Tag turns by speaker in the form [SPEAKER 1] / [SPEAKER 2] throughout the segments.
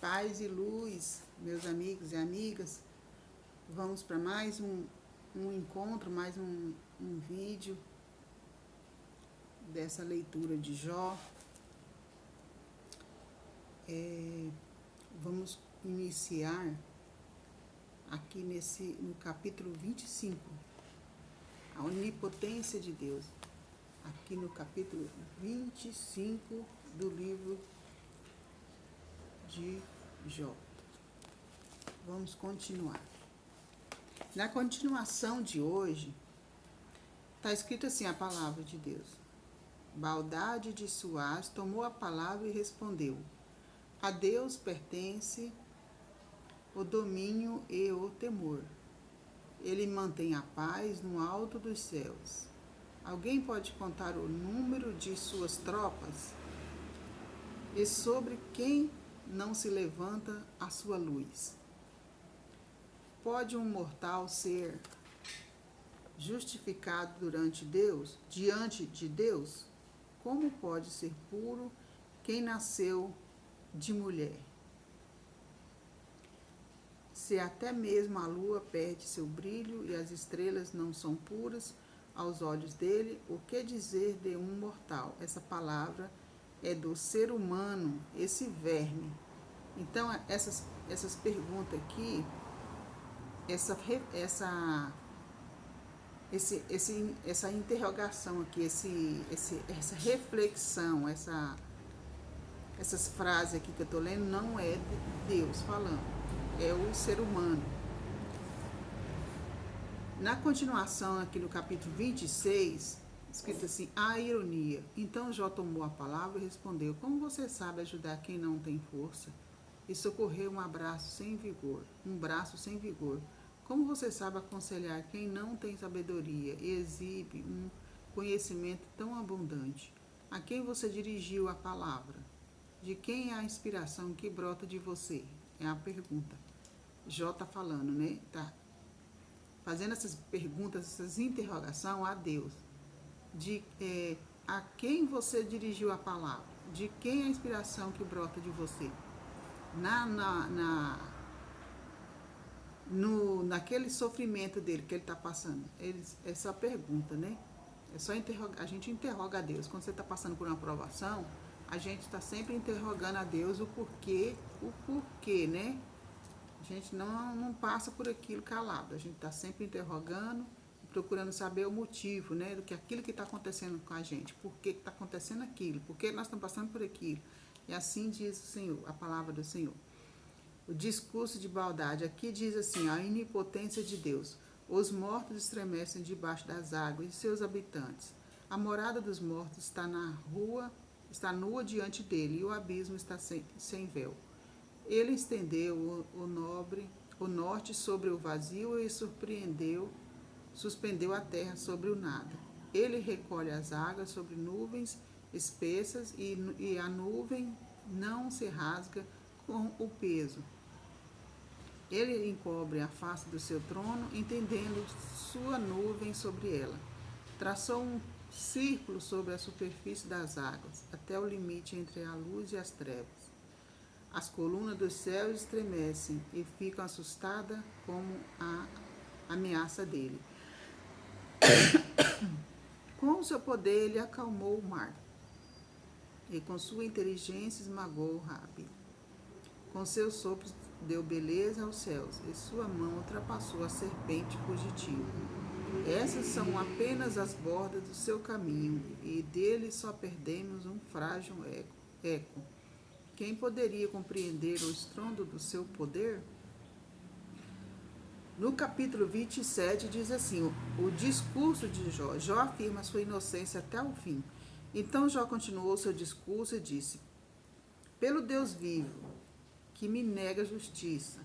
[SPEAKER 1] Paz e luz, meus amigos e amigas. Vamos para mais um encontro, mais um vídeo dessa leitura de Jó. Vamos iniciar aqui no capítulo 25, a onipotência de Deus. Aqui no capítulo 25 do livro de Jó. Vamos continuar. Na continuação de hoje, está escrito assim a palavra de Deus. Baldade de Suaz tomou a palavra e respondeu: a Deus pertence o domínio e o temor. Ele mantém a paz no alto dos céus. Alguém pode contar o número de suas tropas? E sobre quem não se levanta a sua luz? Pode um mortal ser justificado diante de Deus? Como pode ser puro quem nasceu de mulher? Se até mesmo a lua perde seu brilho e as estrelas não são puras aos olhos dele, o que dizer de um mortal? Essa palavra é do ser humano, esse verme. Então, essas perguntas aqui, essa interrogação aqui, essa reflexão, essas frases aqui que eu estou lendo, não é de Deus falando, é o ser humano. Na continuação, aqui no capítulo 26, escrito assim, a ironia. Então Jó tomou a palavra e respondeu: como você sabe ajudar quem não tem força e socorrer um braço sem vigor? Como você sabe aconselhar quem não tem sabedoria e exibe um conhecimento tão abundante? A quem você dirigiu a palavra? De quem é a inspiração que brota de você? É a pergunta. Jó está falando, né? Tá fazendo essas perguntas, essas interrogações a Deus. A quem você dirigiu a palavra? De quem é a inspiração que brota de você? Naquele sofrimento dele que ele está passando, essa pergunta, né? É só a gente interroga a Deus. Quando você está passando por uma provação, a gente está sempre interrogando a Deus o porquê, né? A gente não passa por aquilo calado, a gente está sempre interrogando, procurando saber o motivo, né? Do que aquilo que está acontecendo com a gente, por que está acontecendo aquilo, por que nós estamos passando por aquilo. E assim diz o Senhor, a palavra do Senhor. O discurso de Baldade aqui diz assim: a onipotência de Deus. Os mortos estremecem debaixo das águas e seus habitantes. A morada dos mortos está nua diante dele, e o abismo está sem véu. Ele estendeu o norte sobre o vazio e suspendeu a terra sobre o nada. Ele recolhe as águas sobre nuvens espessas e a nuvem não se rasga com o peso. Ele encobre a face do seu trono, entendendo sua nuvem sobre ela. Traçou um círculo sobre a superfície das águas, até o limite entre a luz e as trevas. As colunas dos céus estremecem e ficam assustadas como a ameaça dele. Com o seu poder ele acalmou o mar, e com sua inteligência esmagou o Rabi. Com seus sopros deu beleza aos céus, e sua mão ultrapassou a serpente fugitiva. Essas são apenas as bordas do seu caminho, e dele só perdemos um frágil eco. Quem poderia compreender o estrondo do seu poder? No capítulo 27 diz assim, o discurso de Jó. Jó afirma sua inocência até o fim. Então Jó continuou seu discurso e disse: pelo Deus vivo, que me nega justiça,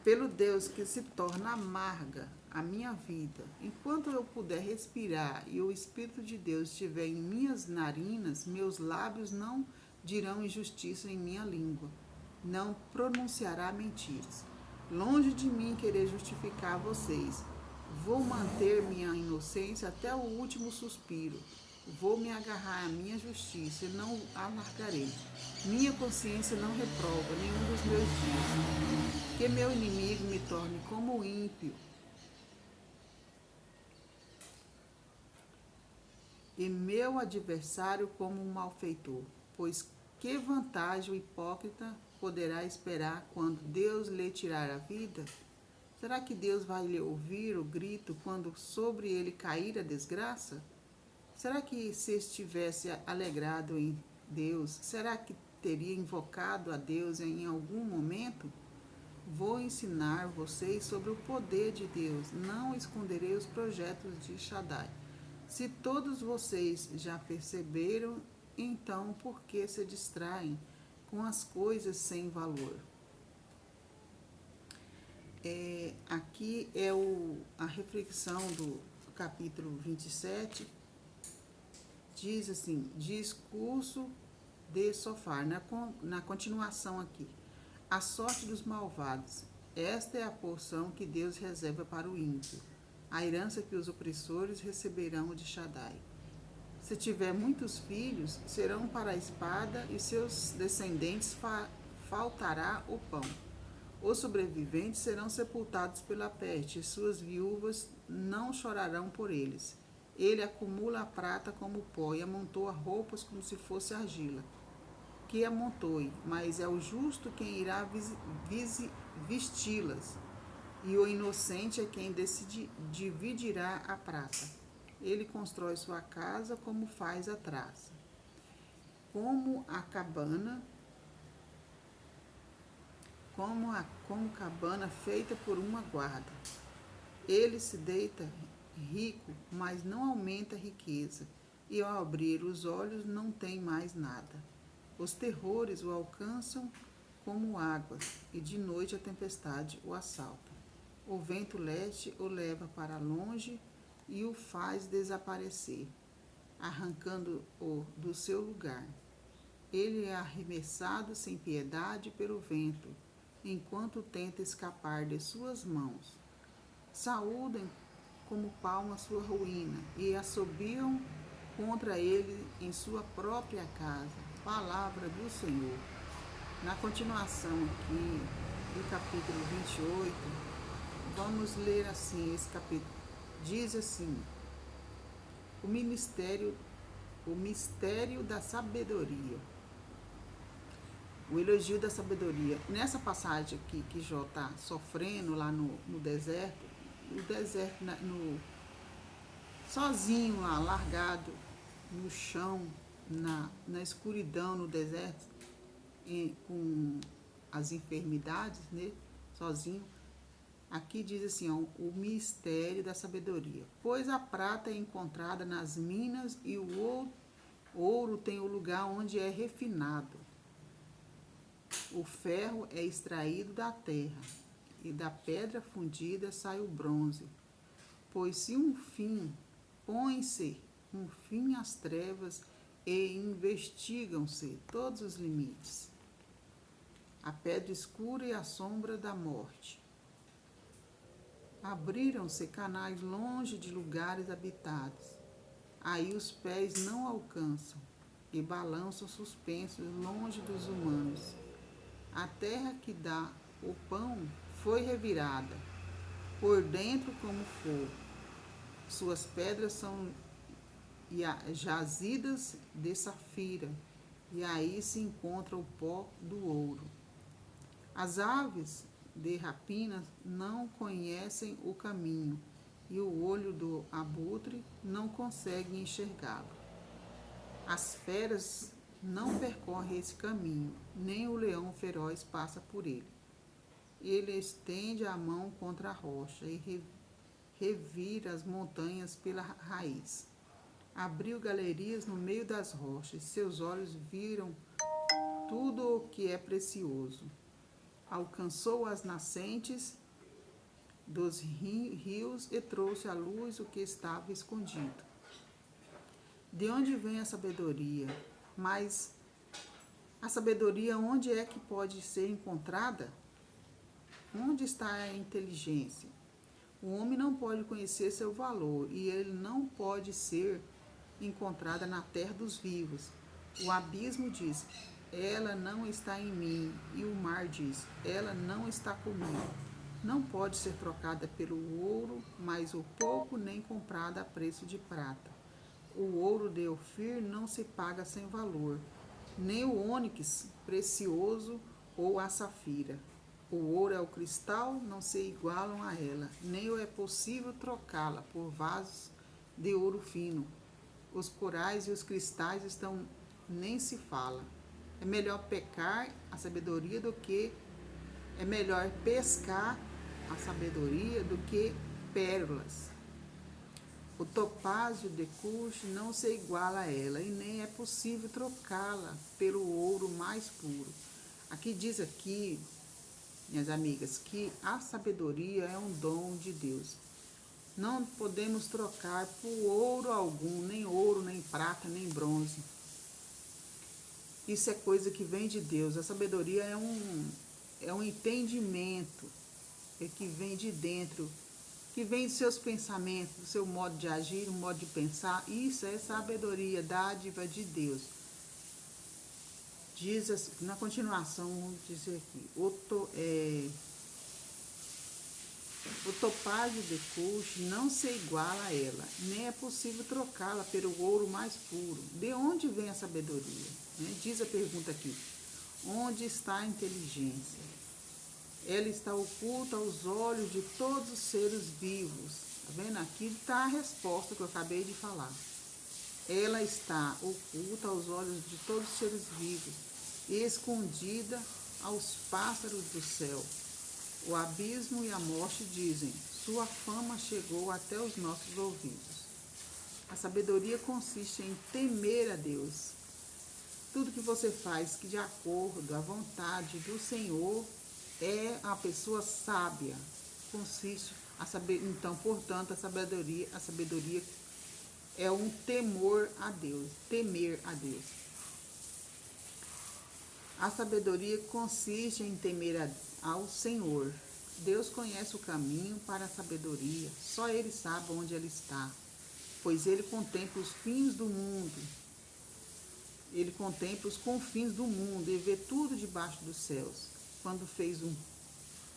[SPEAKER 1] pelo Deus que se torna amarga a minha vida, enquanto eu puder respirar e o Espírito de Deus estiver em minhas narinas, meus lábios não dirão injustiça em minha língua, não pronunciará mentiras. Longe de mim querer justificar vocês. Vou manter minha inocência até o último suspiro. Vou me agarrar à minha justiça e não a largarei. Minha consciência não reprova nenhum dos meus dias. Que meu inimigo me torne como ímpio e meu adversário como um malfeitor. Pois que vantagem o hipócrita poderá esperar quando Deus lhe tirar a vida? Será que Deus vai lhe ouvir o grito quando sobre ele cair a desgraça? Será que se estivesse alegrado em Deus, será que teria invocado a Deus em algum momento? Vou ensinar vocês sobre o poder de Deus. Não esconderei os projetos de Shaddai. Se todos vocês já perceberam, então por que se distraem com as coisas sem valor? Aqui é a reflexão do capítulo 27. Diz assim, discurso de Sofar, na continuação aqui. A sorte dos malvados. Esta é a porção que Deus reserva para o ímpio, a herança que os opressores receberão de Shaddai. Se tiver muitos filhos, serão para a espada e seus descendentes faltará o pão. Os sobreviventes serão sepultados pela peste e suas viúvas não chorarão por eles. Ele acumula a prata como pó e amontoa roupas como se fosse argila. Que amontoe, mas é o justo quem irá vesti-las, e o inocente é quem dividirá a prata. Ele constrói sua casa como faz a traça, como cabana feita por uma guarda. Ele se deita rico, mas não aumenta a riqueza, e ao abrir os olhos não tem mais nada. Os terrores o alcançam como águas, e de noite a tempestade o assalta. O vento leste o leva para longe e o faz desaparecer, arrancando-o do seu lugar. Ele é arremessado sem piedade pelo vento, enquanto tenta escapar de suas mãos. Saúdem como palma sua ruína e assobiam contra ele em sua própria casa. Palavra do Senhor. Na continuação aqui do capítulo 28, vamos ler assim esse capítulo. Diz assim: o mistério da sabedoria. O elogio da sabedoria. Nessa passagem aqui que Jó está sofrendo lá no deserto, sozinho lá, largado no chão, na escuridão, no deserto, com as enfermidades, né, sozinho. Aqui diz assim, ó, o mistério da sabedoria. Pois a prata é encontrada nas minas e o ouro tem o lugar onde é refinado. O ferro é extraído da terra e da pedra fundida sai o bronze. Pois se põe-se um fim às trevas e investigam-se todos os limites. A pedra escura e a sombra da morte. Abriram-se canais longe de lugares habitados. Aí os pés não alcançam e balançam suspensos longe dos humanos. A terra que dá o pão foi revirada, por dentro como fogo. Suas pedras são jazidas de safira, e aí se encontra o pó do ouro. As aves de rapina não conhecem o caminho, e o olho do abutre não consegue enxergá-lo. As feras não percorrem esse caminho, nem o leão feroz passa por ele. Ele estende a mão contra a rocha e revira as montanhas pela raiz. Abriu galerias no meio das rochas, seus olhos viram tudo o que é precioso. Alcançou as nascentes dos rios e trouxe à luz o que estava escondido. De onde vem a sabedoria? Mas a sabedoria, onde é que pode ser encontrada? Onde está a inteligência? O homem não pode conhecer seu valor e ele não pode ser encontrada na terra dos vivos. O abismo diz: ela não está em mim. E o mar diz, ela não está comigo. Não pode ser trocada pelo ouro, mas o pouco nem comprada a preço de prata. O ouro de Ofir não se paga sem valor, nem o ônix precioso ou a safira. O ouro e o cristal não se igualam a ela, nem é possível trocá-la por vasos de ouro fino. Os corais e os cristais estão nem se fala. É melhor pecar a sabedoria do que é melhor pescar a sabedoria do que pérolas. O topázio de Cush não se iguala a ela, e nem é possível trocá-la pelo ouro mais puro. Aqui diz aqui, minhas amigas, que a sabedoria é um dom de Deus. Não podemos trocar por ouro, nem prata, nem bronze. Isso é coisa que vem de Deus. A sabedoria é um entendimento que vem de dentro, que vem dos seus pensamentos, do seu modo de agir, do modo de pensar. Isso é sabedoria, dádiva de Deus. Diz assim, na continuação, vamos dizer aqui, o topázio de Cush não se iguala a ela, nem é possível trocá-la pelo ouro mais puro. De onde vem a sabedoria? Diz a pergunta aqui, onde está a inteligência? Ela está oculta aos olhos de todos os seres vivos. Tá vendo? Aqui está a resposta que eu acabei de falar. Ela está oculta aos olhos de todos os seres vivos, escondida aos pássaros do céu. O abismo e a morte dizem, sua fama chegou até os nossos ouvidos. A sabedoria consiste em temer a Deus. Tudo que você faz que de acordo à vontade do Senhor é a pessoa sábia. Consiste a saber, então, portanto, a sabedoria é um temor a Deus, temer a Deus. A sabedoria consiste em temer ao Senhor. Deus conhece o caminho para a sabedoria, só Ele sabe onde ela está, pois Ele contempla os fins do mundo. Ele contempla os confins do mundo e vê tudo debaixo dos céus. Quando fez um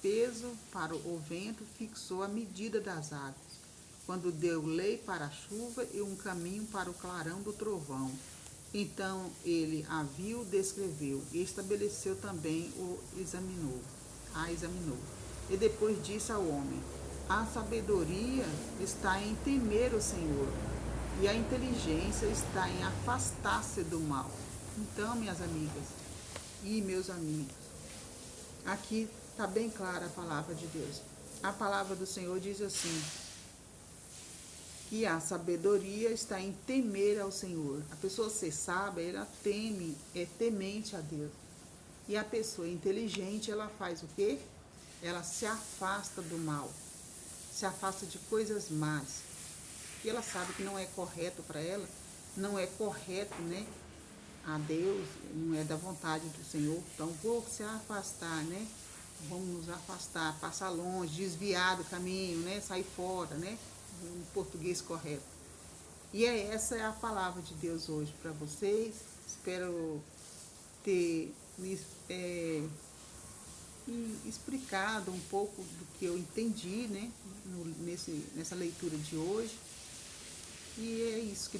[SPEAKER 1] peso para o vento, fixou a medida das águas. Quando deu lei para a chuva e um caminho para o clarão do trovão. Então ele a viu, descreveu, e estabeleceu também a examinou. E depois disse ao homem, a sabedoria está em temer o Senhor, e a inteligência está em afastar-se do mal. Então, minhas amigas e meus amigos, aqui está bem clara a palavra de Deus. A palavra do Senhor diz assim, que a sabedoria está em temer ao Senhor. A pessoa ser sábia, ela teme, é temente a Deus. E a pessoa inteligente, ela faz o quê? Ela se afasta do mal, se afasta de coisas más. E ela sabe que não é correto para ela, não é correto, né? A Deus, não é da vontade do Senhor. Então, vou se afastar, né? Vamos nos afastar, passar longe, desviar do caminho, né? Sair fora, né? No português correto. E essa é a palavra de Deus hoje para vocês. Espero ter explicado um pouco do que eu entendi, né? Nessa leitura de hoje. E é isso que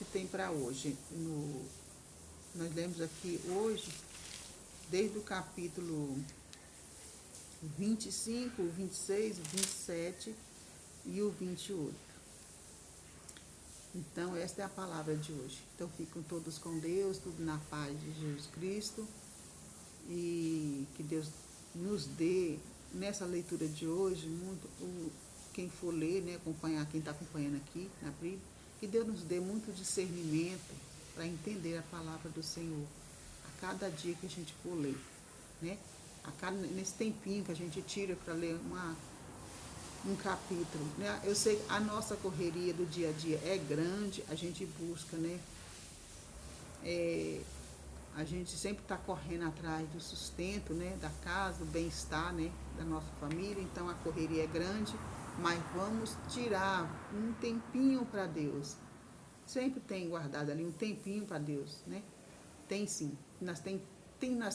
[SPEAKER 1] tem para hoje. Nós lemos aqui hoje, desde o capítulo 25, o 26, o 27 e o 28. Então, esta é a palavra de hoje. Então, ficam todos com Deus, tudo na paz de Jesus Cristo. E que Deus nos dê, nessa leitura de hoje, quem for ler, né, acompanhar, quem está acompanhando aqui na Bíblia, que Deus nos dê muito discernimento para entender a palavra do Senhor a cada dia que a gente for ler, né? Nesse tempinho que a gente tira para ler um capítulo, né? Eu sei que a nossa correria do dia a dia é grande, a gente busca, né? A gente sempre está correndo atrás do sustento, né? Da casa, do bem-estar, né? Da nossa família, então a correria é grande, mas vamos tirar um tempinho para Deus, sempre tem guardado ali um tempinho para Deus, né? Tem sim. Nós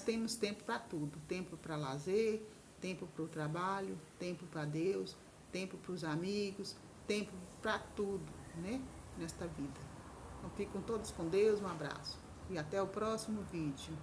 [SPEAKER 1] temos tempo para tudo. Tempo para lazer, tempo para o trabalho, tempo para Deus, tempo para os amigos, tempo para tudo, né? Nesta vida. Então, fiquem todos com Deus, um abraço. E até o próximo vídeo.